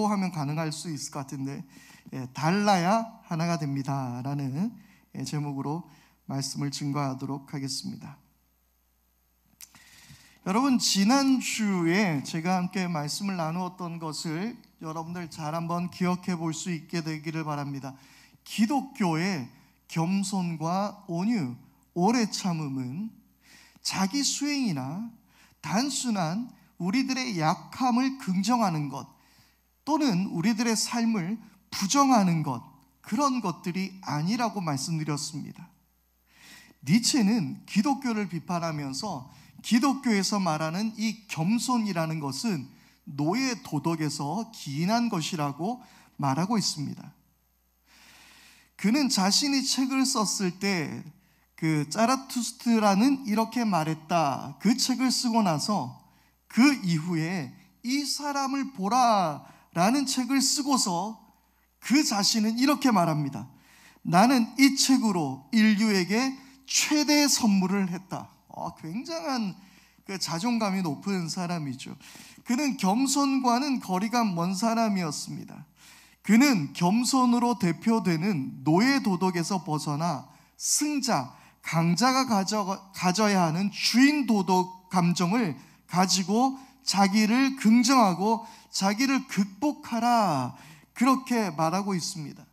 하면 가능할 수 있을 것 같은데, 달라야 하나가 됩니다 라는 제목으로 말씀을 증거하도록 하겠습니다. 여러분, 지난주에 제가 함께 말씀을 나누었던 것을 여러분들 잘 한번 기억해 볼 수 있게 되기를 바랍니다. 기독교의 겸손과 온유, 오래 참음은 자기 수행이나 단순한 우리들의 약함을 긍정하는 것 또는 우리들의 삶을 부정하는 것, 그런 것들이 아니라고 말씀드렸습니다. 니체는 기독교를 비판하면서 기독교에서 말하는 이 겸손이라는 것은 노예 도덕에서 기인한 것이라고 말하고 있습니다. 그는 자신이 책을 썼을 때 그 짜라투스트라는 이렇게 말했다, 그 책을 쓰고 나서 그 이후에 이 사람을 보라 라는 책을 쓰고서 그 자신은 이렇게 말합니다. 나는 이 책으로 인류에게 최대의 선물을 했다. 굉장한 그 자존감이 높은 사람이죠. 그는 겸손과는 거리가 먼 사람이었습니다. 그는 겸손으로 대표되는 노예 도덕에서 벗어나 승자, 강자가 가져야 하는 주인 도덕 감정을 가지고 자기를 긍정하고 자기를 극복하라, 그렇게 말하고 있습니다.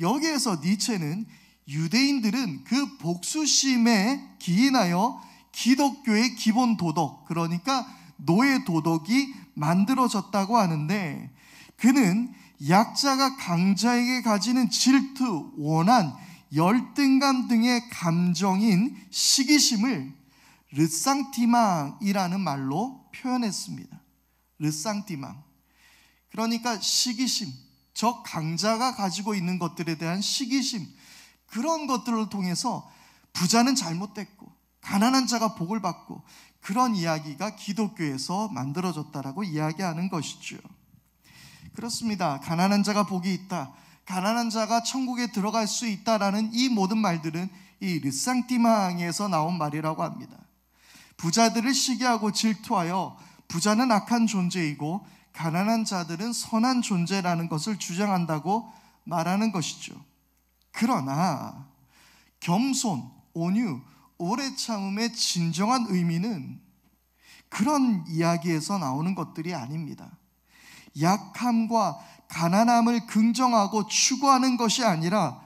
여기에서 니체는 유대인들은 그 복수심에 기인하여 기독교의 기본 도덕, 그러니까 노예 도덕이 만들어졌다고 하는데, 그는 약자가 강자에게 가지는 질투, 원한, 열등감 등의 감정인 시기심을 르상티망이라는 말로 표현했습니다. 르상티망, 그러니까 시기심, 저 강자가 가지고 있는 것들에 대한 시기심, 그런 것들을 통해서 부자는 잘못됐고 가난한 자가 복을 받고, 그런 이야기가 기독교에서 만들어졌다라고 이야기하는 것이죠. 그렇습니다. 가난한 자가 복이 있다, 가난한 자가 천국에 들어갈 수 있다라는 이 모든 말들은 이 르상티망에서 나온 말이라고 합니다. 부자들을 시기하고 질투하여 부자는 악한 존재이고 가난한 자들은 선한 존재라는 것을 주장한다고 말하는 것이죠. 그러나 겸손, 온유, 오래 참음의 진정한 의미는 그런 이야기에서 나오는 것들이 아닙니다. 약함과 가난함을 긍정하고 추구하는 것이 아니라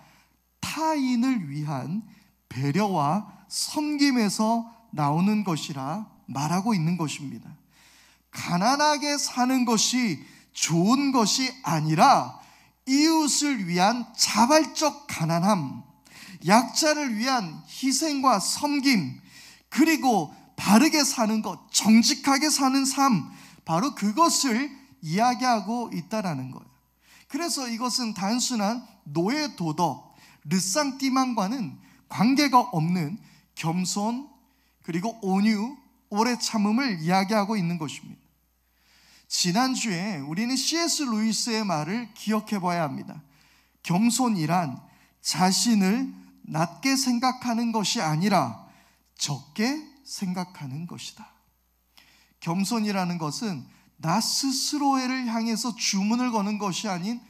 타인을 위한 배려와 섬김에서 나오는 것이라 말하고 있는 것입니다. 가난하게 사는 것이 좋은 것이 아니라 이웃을 위한 자발적 가난함, 약자를 위한 희생과 섬김, 그리고 바르게 사는 것, 정직하게 사는 삶, 바로 그것을 이야기하고 있다라는 거예요. 그래서 이것은 단순한 노예 도덕, 르상티망과는 관계가 없는 겸손, 그리고 온유, 오래 참음을 이야기하고 있는 것입니다. 지난주에 우리는 C.S. 루이스의 말을 기억해 봐야 합니다. 겸손이란 자신을 낮게 생각하는 것이 아니라 적게 생각하는 것이다. 겸손이라는 것은 나 스스로를 향해서 주문을 거는 것이 아닌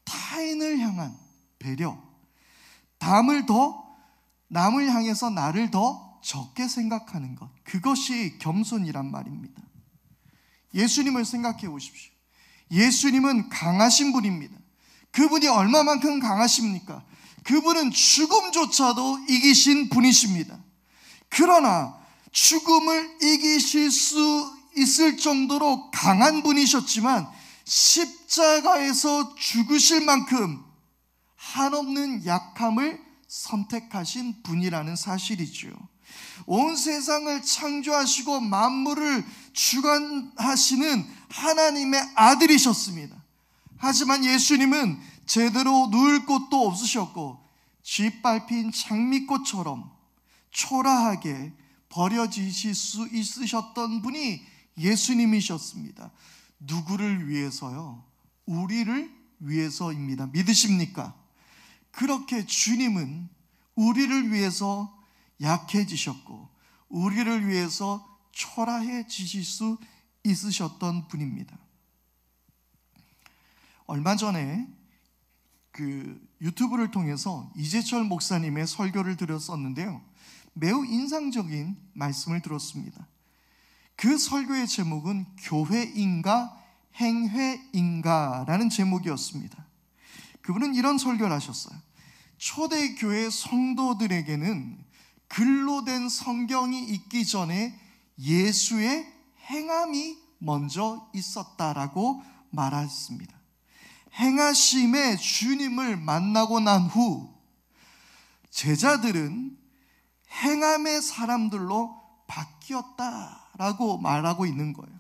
타인을 향한 배려, 남을 향해서 나를 더 적게 생각하는 것, 그것이 겸손이란 말입니다. 예수님을 생각해 보십시오. 예수님은 강하신 분입니다. 그분이 얼마만큼 강하십니까? 그분은 죽음조차도 이기신 분이십니다. 그러나 죽음을 이기실 수 있을 정도로 강한 분이셨지만 십자가에서 죽으실 만큼 한없는 약함을 선택하신 분이라는 사실이죠. 온 세상을 창조하시고 만물을 주관하시는 하나님의 아들이셨습니다. 하지만 예수님은 제대로 누울 곳도 없으셨고 짓밟힌 장미꽃처럼 초라하게 버려지실 수 있으셨던 분이 예수님이셨습니다. 누구를 위해서요? 우리를 위해서입니다. 믿으십니까? 그렇게 주님은 우리를 위해서 약해지셨고 우리를 위해서 초라해지실 수 있으셨던 분입니다. 얼마 전에 유튜브를 통해서 이재철 목사님의 설교를 들었었는데요, 매우 인상적인 말씀을 들었습니다. 그 설교의 제목은 교회인가 행회인가라는 제목이었습니다. 그분은 이런 설교를 하셨어요. 초대교회 성도들에게는 글로 된 성경이 있기 전에 예수의 행함이 먼저 있었다라고 말했습니다. 행하심의 주님을 만나고 난 후 제자들은 행함의 사람들로 바뀌었다라고 말하고 있는 거예요.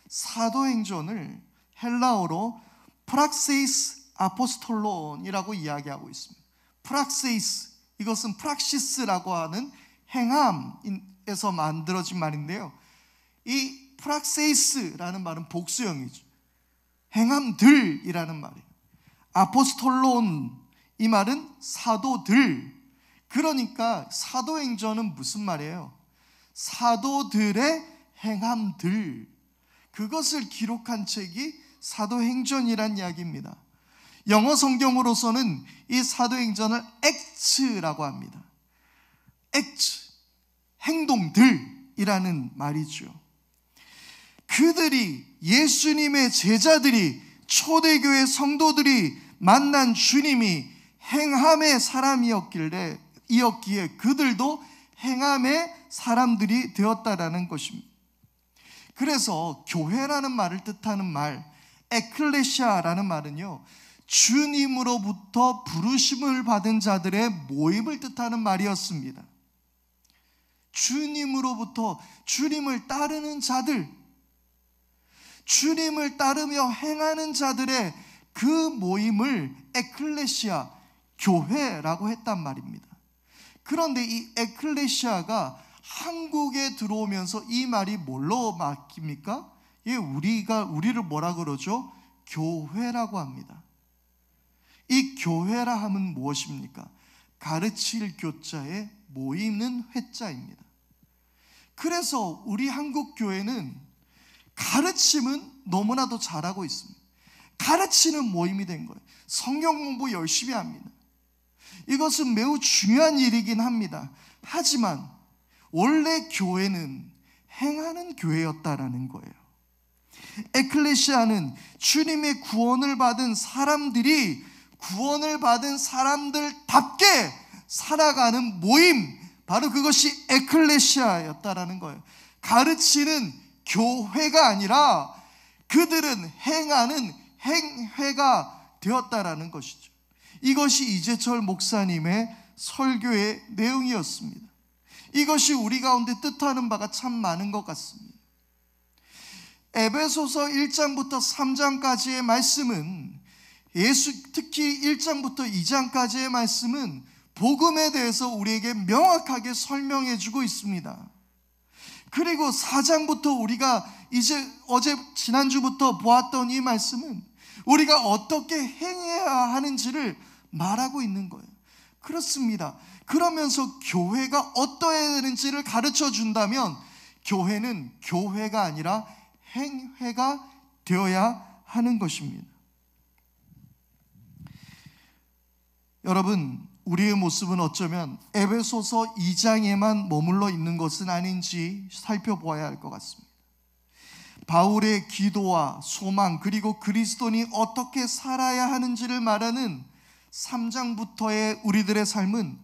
사도행전을 헬라어로 프락세이스 아포스톨론이라고 이야기하고 있습니다. 프락세이스, 이것은 프락시스라고 하는 행함에서 만들어진 말인데요, 이 프락세이스라는 말은 복수형이죠. 행함들이라는 말이에요. 아포스톨론, 이 말은 사도들. 그러니까 사도행전은 무슨 말이에요? 사도들의 행함들, 그것을 기록한 책이 사도행전이란 이야기입니다. 영어 성경으로서는 이 사도행전을 acts라고 합니다. acts, 행동들이라는 말이죠. 그들이, 예수님의 제자들이, 초대교회 성도들이 만난 주님이 행함의 사람이었기에 그들도 행함의 사람들이 되었다라는 것입니다. 그래서 교회라는 말을 뜻하는 말, 에클레시아라는 말은요, 주님으로부터 부르심을 받은 자들의 모임을 뜻하는 말이었습니다. 주님으로부터, 주님을 따르는 자들, 주님을 따르며 행하는 자들의 그 모임을 에클레시아, 교회라고 했단 말입니다. 그런데 이 에클레시아가 한국에 들어오면서 이 말이 뭘로 바뀝니까? 우리를 뭐라 그러죠? 교회라고 합니다. 이 교회라 하면 무엇입니까? 가르칠 교자에 모이는 회자입니다. 그래서 우리 한국 교회는 가르침은 너무나도 잘하고 있습니다. 가르치는 모임이 된 거예요. 성경 공부 열심히 합니다. 이것은 매우 중요한 일이긴 합니다. 하지만 원래 교회는 행하는 교회였다라는 거예요. 에클레시아는 주님의 구원을 받은 사람들이 구원을 받은 사람들답게 살아가는 모임, 바로 그것이 에클레시아였다라는 거예요. 가르치는 교회가 아니라 그들은 행하는 행회가 되었다라는 것이죠. 이것이 이재철 목사님의 설교의 내용이었습니다. 이것이 우리 가운데 뜻하는 바가 참 많은 것 같습니다. 에베소서 1장부터 3장까지의 말씀은, 특히 1장부터 2장까지의 말씀은 복음에 대해서 우리에게 명확하게 설명해 주고 있습니다. 그리고 4장부터 우리가 지난주부터 보았던 이 말씀은 우리가 어떻게 행해야 하는지를 말하고 있는 거예요. 그렇습니다. 그러면서 교회가 어떠해야 되는지를 가르쳐 준다면 교회는 교회가 아니라 행회가 되어야 하는 것입니다. 여러분, 우리의 모습은 어쩌면 에베소서 2장에만 머물러 있는 것은 아닌지 살펴보아야 할 것 같습니다. 바울의 기도와 소망, 그리고 그리스도인이 어떻게 살아야 하는지를 말하는 3장부터의 우리들의 삶은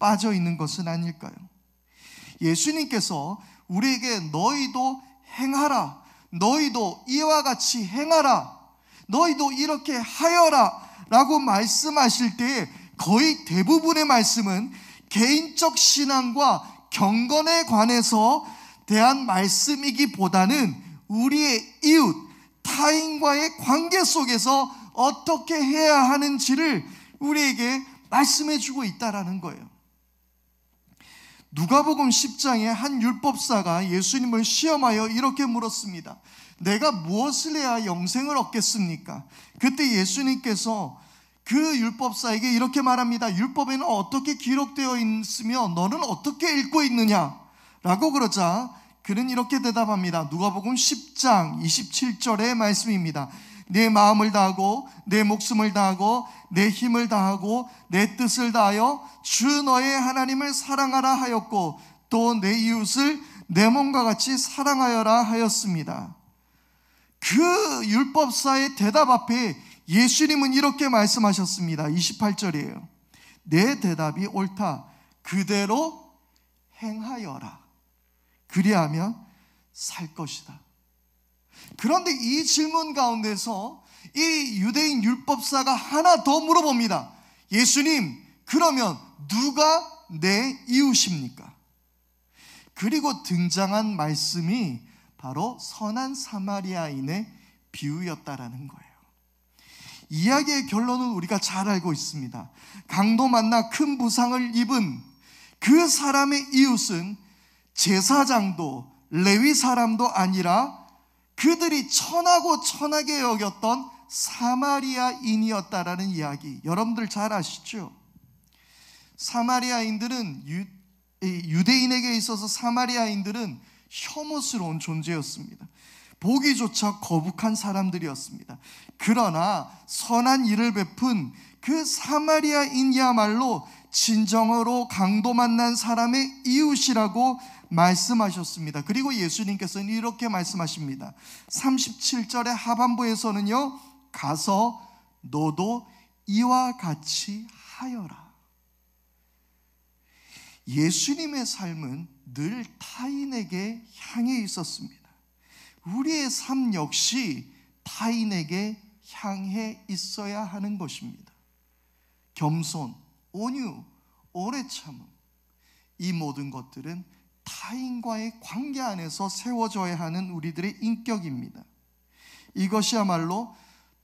빠져 있는 것은 아닐까요? 예수님께서 우리에게 너희도 행하라, 너희도 이와 같이 행하라, 너희도 이렇게 하여라 라고 말씀하실 때 거의 대부분의 말씀은 개인적 신앙과 경건에 관해서 대한 말씀이기보다는 우리의 이웃, 타인과의 관계 속에서 어떻게 해야 하는지를 우리에게 말씀해 주고 있다라는 거예요. 누가복음 10장에 한 율법사가 예수님을 시험하여 이렇게 물었습니다. 내가 무엇을 해야 영생을 얻겠습니까? 그때 예수님께서 그 율법사에게 이렇게 말합니다. 율법에는 어떻게 기록되어 있으며 너는 어떻게 읽고 있느냐? 라고 그러자 그는 이렇게 대답합니다. 누가복음 10장 27절의 말씀입니다. 내 마음을 다하고 내 목숨을 다하고 내 힘을 다하고 내 뜻을 다하여 주 너의 하나님을 사랑하라 하였고 또 내 이웃을 내 몸과 같이 사랑하여라 하였습니다. 그 율법사의 대답 앞에 예수님은 이렇게 말씀하셨습니다. 28절이에요. 내 대답이 옳다. 그대로 행하여라. 그리하면 살 것이다. 그런데 이 질문 가운데서 이 유대인 율법사가 하나 더 물어봅니다. 예수님, 그러면 누가 내 이웃입니까? 그리고 등장한 말씀이 바로 선한 사마리아인의 비유였다라는 거예요. 이야기의 결론은 우리가 잘 알고 있습니다. 강도 만나 큰 부상을 입은 그 사람의 이웃은 제사장도 레위 사람도 아니라 그들이 천하고 천하게 여겼던 사마리아인이었다라는 이야기, 여러분들 잘 아시죠? 사마리아인들은 유대인에게 있어서 사마리아인들은 혐오스러운 존재였습니다. 보기조차 거북한 사람들이었습니다. 그러나 선한 일을 베푼 그 사마리아인이야말로 진정으로 강도 만난 사람의 이웃이라고 말씀하셨습니다. 그리고 예수님께서는 이렇게 말씀하십니다. 37절의 하반부에서는요, 가서 너도 이와 같이 하여라. 예수님의 삶은 늘 타인에게 향해 있었습니다. 우리의 삶 역시 타인에게 향해 있어야 하는 것입니다. 겸손, 온유, 오래 참음, 이 모든 것들은 타인과의 관계 안에서 세워져야 하는 우리들의 인격입니다. 이것이야말로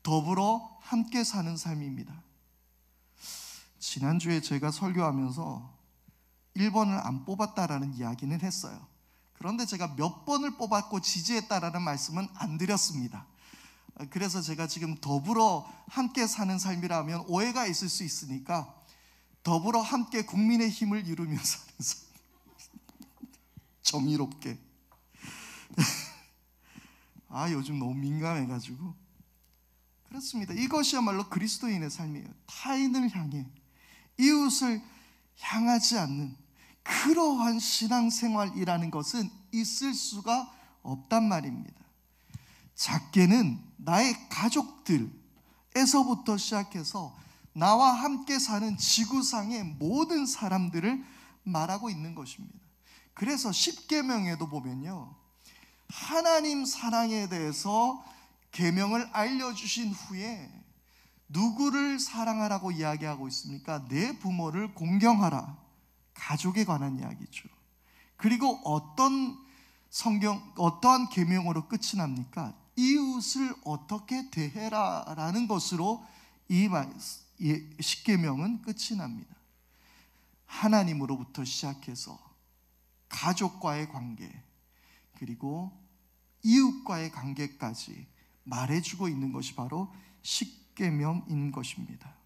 더불어 함께 사는 삶입니다. 지난주에 제가 설교하면서 1번을 안 뽑았다라는 이야기는 했어요. 그런데 제가 몇 번을 뽑았고 지지했다라는 말씀은 안 드렸습니다. 그래서 제가 지금 더불어 함께 사는 삶이라면 오해가 있을 수 있으니까 더불어 함께 국민의 힘을 이루며 사는 삶, 정의롭게. 요즘 너무 민감해가지고. 그렇습니다. 이것이야말로 그리스도인의 삶이에요. 타인을 향해, 이웃을 향하지 않는 그러한 신앙생활이라는 것은 있을 수가 없단 말입니다. 작게는 나의 가족들에서부터 시작해서 나와 함께 사는 지구상의 모든 사람들을 말하고 있는 것입니다. 그래서 십계명에도 보면요, 하나님 사랑에 대해서 계명을 알려주신 후에 누구를 사랑하라고 이야기하고 있습니까? 내 부모를 공경하라. 가족에 관한 이야기죠. 그리고 어떠한 계명으로 끝이 납니까? 이웃을 어떻게 대해라 라는 것으로 이 십계명은 끝이 납니다. 하나님으로부터 시작해서 가족과의 관계, 그리고 이웃과의 관계까지 말해주고 있는 것이 바로 십계명인 것입니다.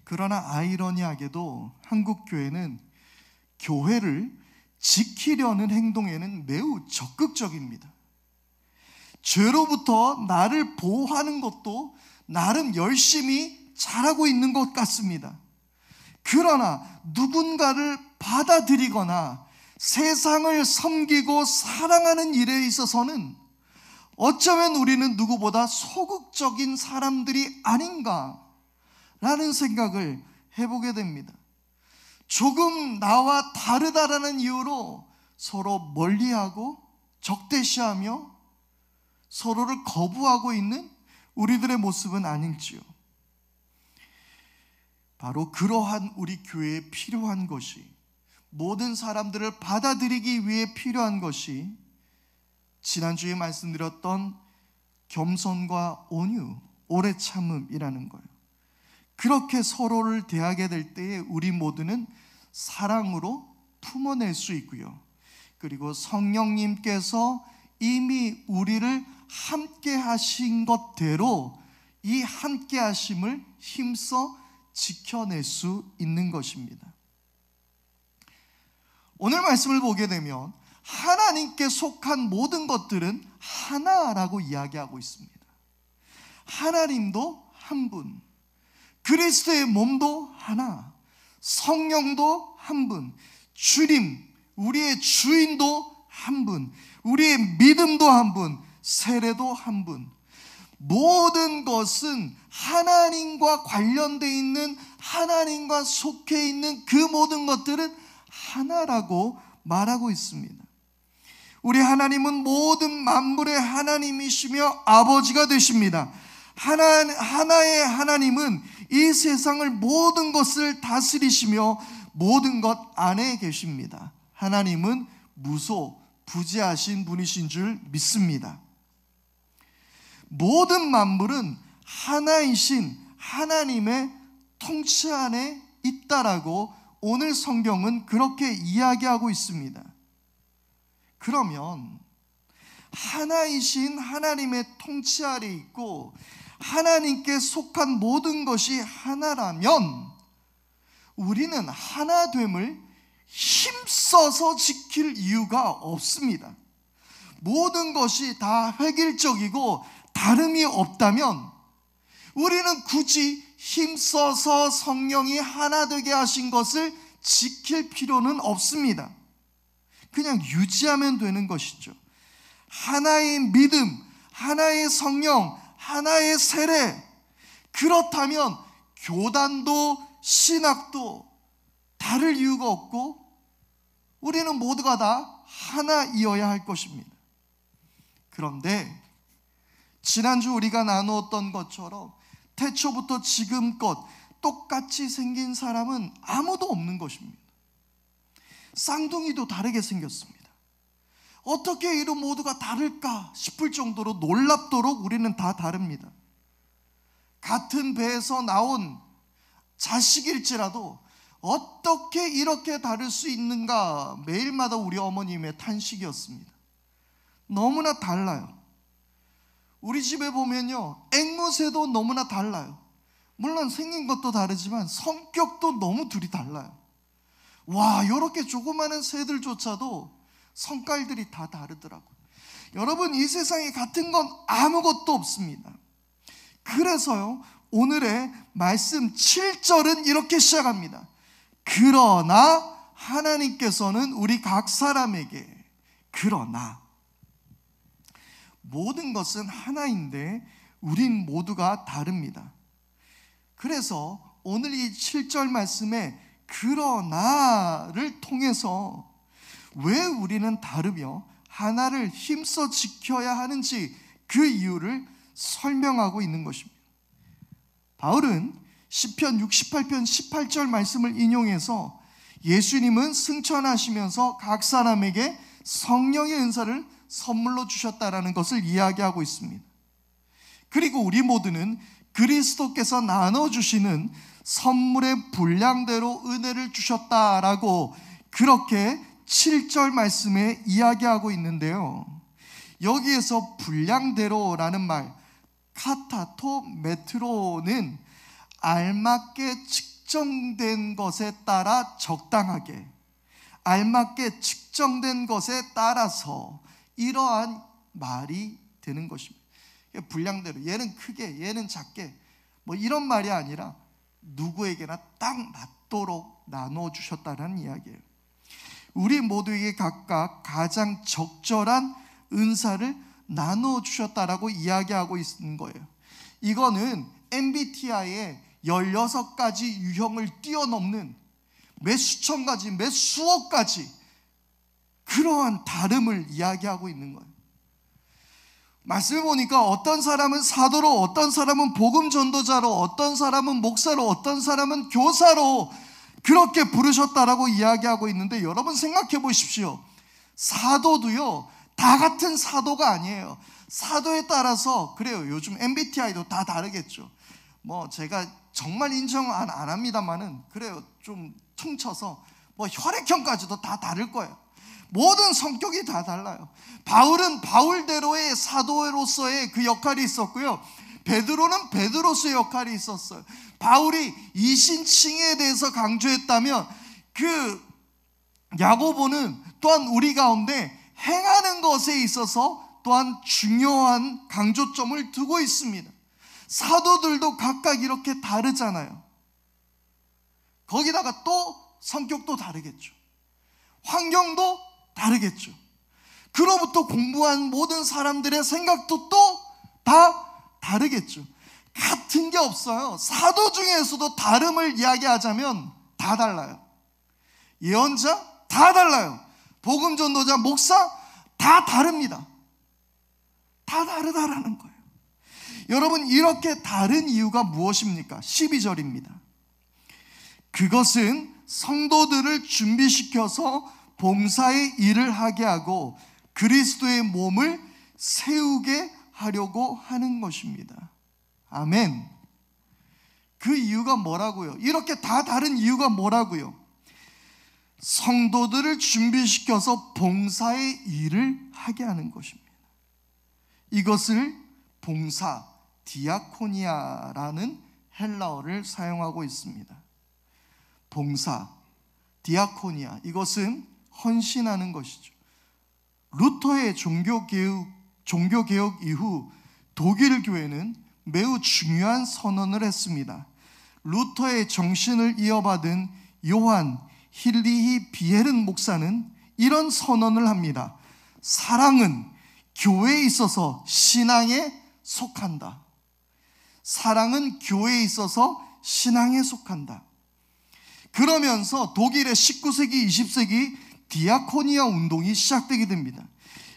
그러나 아이러니하게도 한국 교회는 교회를 지키려는 행동에는 매우 적극적입니다. 죄로부터 나를 보호하는 것도 나름 열심히 잘하고 있는 것 같습니다. 그러나 누군가를 받아들이거나 세상을 섬기고 사랑하는 일에 있어서는 어쩌면 우리는 누구보다 소극적인 사람들이 아닌가라는 생각을 해보게 됩니다. 조금 나와 다르다라는 이유로 서로 멀리하고 적대시하며 서로를 거부하고 있는 우리들의 모습은 아닐지요. 바로 그러한 우리 교회에 필요한 것이, 모든 사람들을 받아들이기 위해 필요한 것이 지난주에 말씀드렸던 겸손과 온유, 오래 참음이라는 거예요. 그렇게 서로를 대하게 될 때에 우리 모두는 사랑으로 품어낼 수 있고요. 그리고 성령님께서 이미 우리를 함께 하신 것대로 이 함께 하심을 힘써 지켜낼 수 있는 것입니다. 오늘 말씀을 보게 되면 하나님께 속한 모든 것들은 하나라고 이야기하고 있습니다. 하나님도 한 분, 그리스도의 몸도 하나, 성령도 한 분, 주님, 우리의 주인도 한 분, 우리의 믿음도 한 분, 세례도 한 분. 모든 것은 하나님과 관련되어 있는, 하나님과 속해 있는 그 모든 것들은 하나라고 말하고 있습니다. 우리 하나님은 모든 만물의 하나님이시며 아버지가 되십니다. 하나의 하나님은 이 세상을 모든 것을 다스리시며 모든 것 안에 계십니다. 하나님은 무소부지하신 분이신 줄 믿습니다. 모든 만물은 하나이신 하나님의 통치 안에 있다라고 오늘 성경은 그렇게 이야기하고 있습니다. 그러면 하나이신 하나님의 통치 아래 있고 하나님께 속한 모든 것이 하나라면 우리는 하나됨을 힘써서 지킬 이유가 없습니다. 모든 것이 다 획일적이고 다름이 없다면 우리는 굳이 힘써서 성령이 하나 되게 하신 것을 지킬 필요는 없습니다. 그냥 유지하면 되는 것이죠. 하나의 믿음, 하나의 성령, 하나의 세례. 그렇다면 교단도 신학도 다를 이유가 없고 우리는 모두가 다 하나이어야 할 것입니다. 그런데 지난주 우리가 나누었던 것처럼 태초부터 지금껏 똑같이 생긴 사람은 아무도 없는 것입니다. 쌍둥이도 다르게 생겼습니다. 어떻게 이런 모두가 다를까 싶을 정도로 놀랍도록 우리는 다 다릅니다. 같은 배에서 나온 자식일지라도 어떻게 이렇게 다를 수 있는가 매일마다 우리 어머님의 탄식이었습니다. 너무나 달라요. 우리 집에 보면요, 앵무새도 너무나 달라요. 물론 생긴 것도 다르지만 성격도 너무 둘이 달라요. 와, 이렇게 조그마한 새들조차도 성깔들이 다 다르더라고요. 여러분, 이 세상에 같은 건 아무것도 없습니다. 그래서요, 오늘의 말씀 7절은 이렇게 시작합니다. 그러나 하나님께서는 우리 각 사람에게, 그러나 모든 것은 하나인데 우린 모두가 다릅니다. 그래서 오늘 이 7절 말씀에 그러나를 통해서 왜 우리는 다르며 하나를 힘써 지켜야 하는지 그 이유를 설명하고 있는 것입니다. 바울은 시편 68편 18절 말씀을 인용해서 예수님은 승천하시면서 각 사람에게 성령의 은사를 선물로 주셨다라는 것을 이야기하고 있습니다. 그리고 우리 모두는 그리스도께서 나눠주시는 선물의 분량대로 은혜를 주셨다라고 그렇게 7절 말씀에 이야기하고 있는데요, 여기에서 분량대로라는 말, 카타토 메트로는 알맞게 측정된 것에 따라 적당하게, 알맞게 측정된 것에 따라서 이러한 말이 되는 것입니다. 분량대로, 얘는 크게, 얘는 작게, 뭐 이런 말이 아니라 누구에게나 딱 맞도록 나눠주셨다는 이야기예요. 우리 모두에게 각각 가장 적절한 은사를 나눠주셨다라고 이야기하고 있는 거예요. 이거는 MBTI의 16가지 유형을 뛰어넘는 몇 수천 가지, 몇 수억 가지 그러한 다름을 이야기하고 있는 거예요. 말씀을 보니까 어떤 사람은 사도로, 어떤 사람은 복음 전도자로, 어떤 사람은 목사로, 어떤 사람은 교사로 그렇게 부르셨다라고 이야기하고 있는데, 여러분 생각해 보십시오. 사도도요, 다 같은 사도가 아니에요. 사도에 따라서, 그래요, 요즘 MBTI도 다 다르겠죠. 뭐 제가 정말 인정 안 합니다만은, 그래요, 좀 퉁쳐서 뭐 혈액형까지도 다 다를 거예요. 모든 성격이 다 달라요. 바울은 바울대로의 사도로서의 그 역할이 있었고요, 베드로는 베드로서의 역할이 있었어요. 바울이 이신칭에 대해서 강조했다면 그 야고보는 또한 우리 가운데 행하는 것에 있어서 또한 중요한 강조점을 두고 있습니다. 사도들도 각각 이렇게 다르잖아요. 거기다가 또 성격도 다르겠죠. 환경도 다르겠죠. 그로부터 공부한 모든 사람들의 생각도 또 다 다르겠죠. 같은 게 없어요. 사도 중에서도 다름을 이야기하자면 다 달라요. 예언자 다 달라요. 복음 전도자, 목사 다 다릅니다. 다 다르다라는 거예요. 여러분, 이렇게 다른 이유가 무엇입니까? 12절입니다. 그것은 성도들을 준비시켜서 봉사의 일을 하게 하고 그리스도의 몸을 세우게 하려고 하는 것입니다. 아멘. 그 이유가 뭐라고요? 이렇게 다 다른 이유가 뭐라고요? 성도들을 준비시켜서 봉사의 일을 하게 하는 것입니다. 이것을 봉사, 디아코니아라는 헬라어를 사용하고 있습니다. 봉사, 디아코니아, 이것은 헌신하는 것이죠. 루터의 종교개혁 이후 독일 교회는 매우 중요한 선언을 했습니다. 루터의 정신을 이어받은 요한 힐리히 비에른 목사는 이런 선언을 합니다. 사랑은 교회에 있어서 신앙에 속한다. 사랑은 교회에 있어서 신앙에 속한다. 그러면서 독일의 19세기, 20세기 디아코니아 운동이 시작되게 됩니다.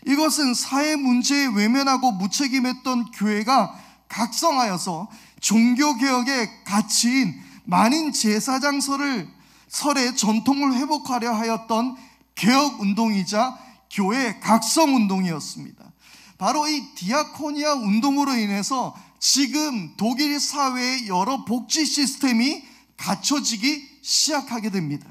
이것은 사회 문제에 외면하고 무책임했던 교회가 각성하여서 종교개혁의 가치인 만인 제사장 설의 전통을 회복하려 하였던 개혁운동이자 교회 각성운동이었습니다. 바로 이 디아코니아 운동으로 인해서 지금 독일 사회의 여러 복지 시스템이 갖춰지기 시작하게 됩니다.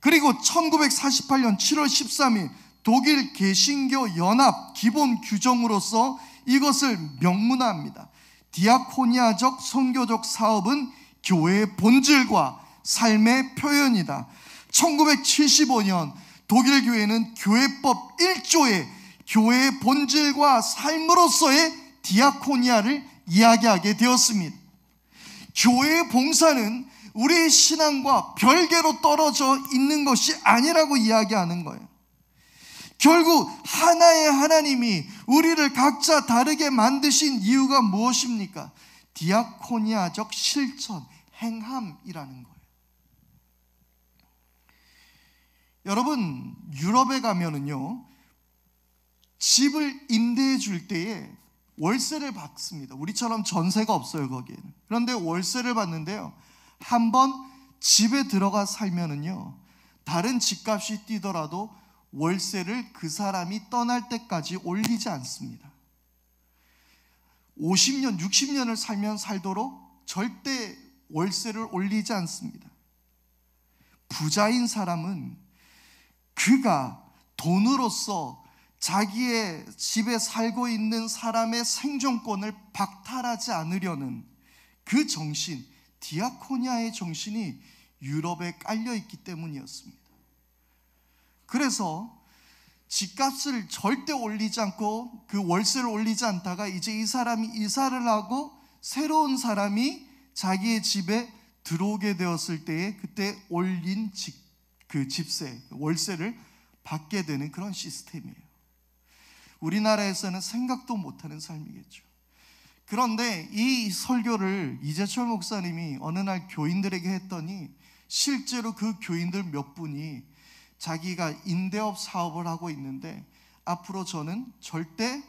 그리고 1948년 7월 13일 독일 개신교 연합 기본 규정으로서 이것을 명문화합니다. 디아코니아적 선교적 사업은 교회의 본질과 삶의 표현이다. 1975년 독일 교회는 교회법 1조에 교회의 본질과 삶으로서의 디아코니아를 이야기하게 되었습니다. 교회의 봉사는 우리의 신앙과 별개로 떨어져 있는 것이 아니라고 이야기하는 거예요. 결국 하나의 하나님이 우리를 각자 다르게 만드신 이유가 무엇입니까? 디아코니아적 실천, 행함이라는 거예요. 여러분, 유럽에 가면은요, 집을 임대해 줄 때에 월세를 받습니다. 우리처럼 전세가 없어요, 거기에는. 그런데 월세를 받는데요, 한번 집에 들어가 살면은요, 다른 집값이 뛰더라도 월세를 그 사람이 떠날 때까지 올리지 않습니다. 50년, 60년을 살도록 절대 월세를 올리지 않습니다. 부자인 사람은 그가 돈으로서 자기의 집에 살고 있는 사람의 생존권을 박탈하지 않으려는 그 정신, 디아코니아의 정신이 유럽에 깔려있기 때문이었습니다. 그래서 집값을 절대 올리지 않고 그 월세를 올리지 않다가 이제 이 사람이 이사를 하고 새로운 사람이 자기의 집에 들어오게 되었을 때에 그때 올린 그 집세, 월세를 받게 되는 그런 시스템이에요. 우리나라에서는 생각도 못하는 삶이겠죠. 그런데 이 설교를 이재철 목사님이 어느 날 교인들에게 했더니 실제로 그 교인들 몇 분이 자기가 임대업 사업을 하고 있는데 앞으로 저는 절대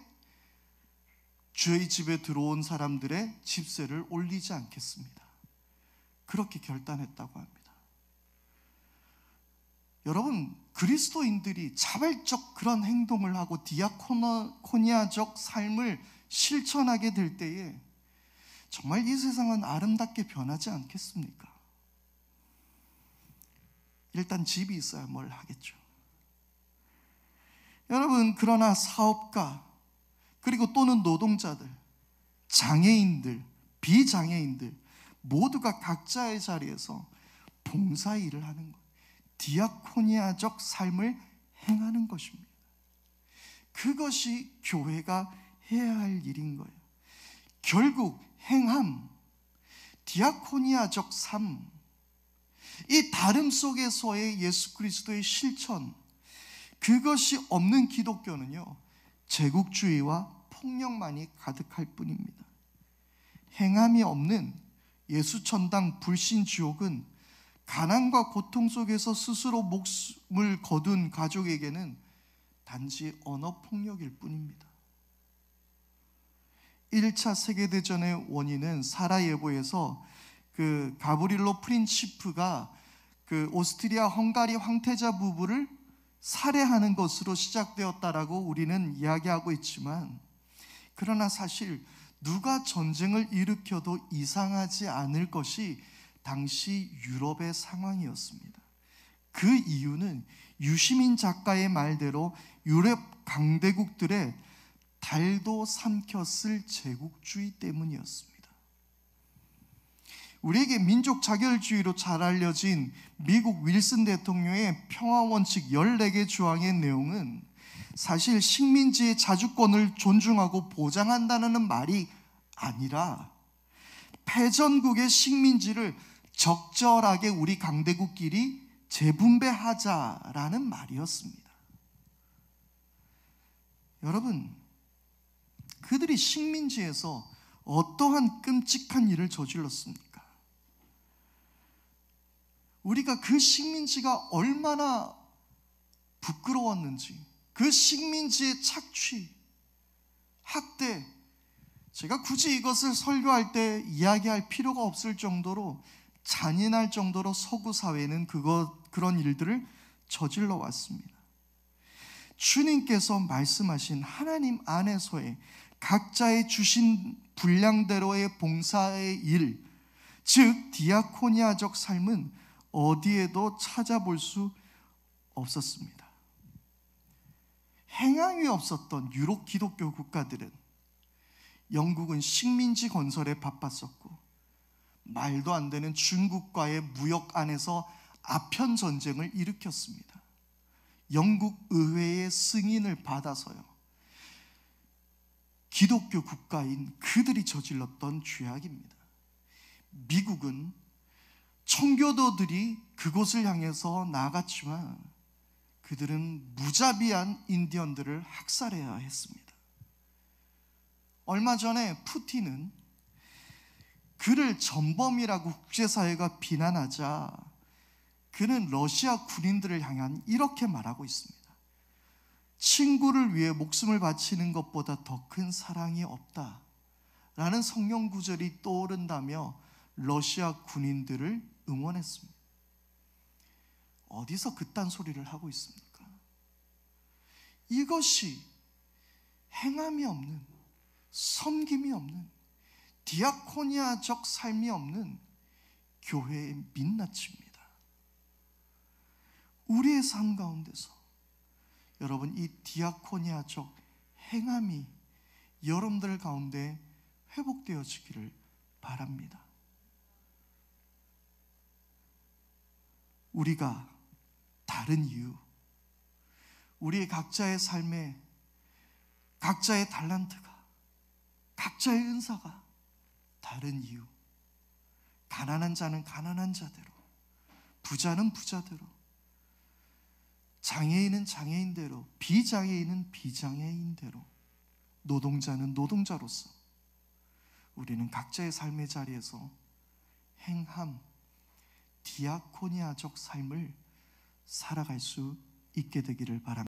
저희 집에 들어온 사람들의 집세를 올리지 않겠습니다. 그렇게 결단했다고 합니다. 여러분, 그리스도인들이 자발적 그런 행동을 하고 디아코니아적 삶을 실천하게 될 때에 정말 이 세상은 아름답게 변하지 않겠습니까? 일단 집이 있어야 뭘 하겠죠. 여러분, 그러나 사업가 그리고 또는 노동자들, 장애인들, 비장애인들 모두가 각자의 자리에서 봉사 일을 하는 것, 디아코니아적 삶을 행하는 것입니다. 그것이 교회가 해야 할 일인 거예요. 결국 행함, 디아코니아적 삶, 이 다름 속에서의 예수 그리스도의 실천, 그것이 없는 기독교는요, 제국주의와 폭력만이 가득할 뿐입니다. 행함이 없는 예수천당 불신지옥은 가난과 고통 속에서 스스로 목숨을 거둔 가족에게는 단지 언어폭력일 뿐입니다. 1차 세계대전의 원인은 사라예보에서 그 가브릴로 프린치프가 그 오스트리아 헝가리 황태자 부부를 살해하는 것으로 시작되었다라고 우리는 이야기하고 있지만, 그러나 사실 누가 전쟁을 일으켜도 이상하지 않을 것이 당시 유럽의 상황이었습니다. 그 이유는 유시민 작가의 말대로 유럽 강대국들의 달도 삼켰을 제국주의 때문이었습니다. 우리에게 민족 자결주의로 잘 알려진 미국 윌슨 대통령의 평화원칙 14개 조항의 내용은 사실 식민지의 자주권을 존중하고 보장한다는 말이 아니라 패전국의 식민지를 적절하게 우리 강대국끼리 재분배하자라는 말이었습니다. 여러분, 그들이 식민지에서 어떠한 끔찍한 일을 저질렀습니까? 우리가 그 식민지가 얼마나 부끄러웠는지, 그 식민지의 착취, 학대, 제가 굳이 이것을 설교할 때 이야기할 필요가 없을 정도로 잔인할 정도로 서구 사회는 그런 일들을 저질러 왔습니다. 주님께서 말씀하신 하나님 안에서의 각자의 주신 분량대로의 봉사의 일, 즉 디아코니아적 삶은 어디에도 찾아볼 수 없었습니다. 행함이 없었던 유럽 기독교 국가들은, 영국은 식민지 건설에 바빴었고, 말도 안 되는 중국과의 무역 안에서 아편 전쟁을 일으켰습니다. 영국 의회의 승인을 받아서요, 기독교 국가인 그들이 저질렀던 죄악입니다. 미국은 청교도들이 그곳을 향해서 나아갔지만 그들은 무자비한 인디언들을 학살해야 했습니다. 얼마 전에 푸틴은 그를 전범이라고 국제사회가 비난하자 그는 러시아 군인들을 향한 이렇게 말하고 있습니다. 친구를 위해 목숨을 바치는 것보다 더 큰 사랑이 없다 라는 성경 구절이 떠오른다며 러시아 군인들을 응원했습니다. 어디서 그딴 소리를 하고 있습니까? 이것이 행함이 없는, 섬김이 없는, 디아코니아적 삶이 없는 교회의 민낯입니다. 우리의 삶 가운데서 여러분, 이 디아코니아적 행함이 여러분들 가운데 회복되어지기를 바랍니다. 우리가 다른 이유, 우리의 각자의 삶에 각자의 달란트가, 각자의 은사가 다른 이유, 가난한 자는 가난한 자대로, 부자는 부자대로, 장애인은 장애인대로, 비장애인은 비장애인대로, 노동자는 노동자로서 우리는 각자의 삶의 자리에서 행함, 디아코니아적 삶을 살아갈 수 있게 되기를 바랍니다.